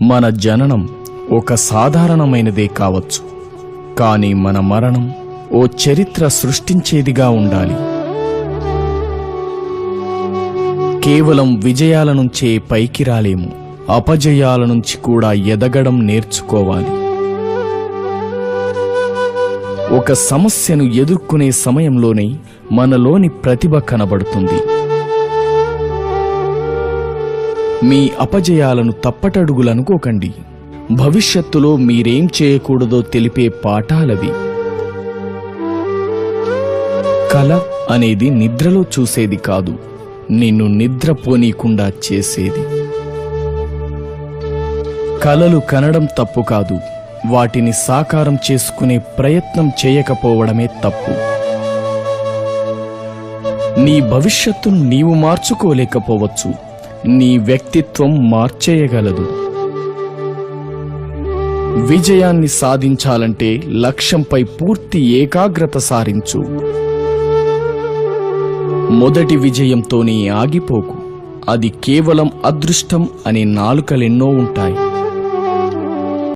మన జననం ఒక సాధారణమైనదే కావచ్చు, కానీ మన మరణం ఓ చరిత్ర సృష్టించేదిగా ఉండాలి. కేవలం విజయాల నుంచే పైకి రాలేము, అపజయాల నుంచి కూడా ఎదగడం నేర్చుకోవాలి. ఒక సమస్యను ఎదుర్కొనే సమయంలోనే మనలోని ప్రతిభ కనబడుతుంది. మీ అపజయాలను తప్పటడుగులనుకోకండి. భవిష్యత్తులో మీరేం చేయకూడదో తెలిపే పాఠాలవి. కల అనేది నిద్రలో చూసేది కాదు, నిన్ను నిద్రపోనీకుండా చేసేది. కలలు కనడం తప్పు కాదు, వాటిని సాకారం చేసుకునే ప్రయత్నం చేయకపోవడమే తప్పు. నీ భవిష్యత్తును నీవు మార్చుకోలేకపోవచ్చు, నీ వ్యక్తిత్వం మార్చేయగలదు. విజయాన్ని సాధించాలంటే లక్ష్యంపై పూర్తి ఏకాగ్రత సారించు. మొదటి విజయంతోనే ఆగిపోకు, అది కేవలం అదృష్టం అనే నాలుకలెన్నో ఉంటాయి.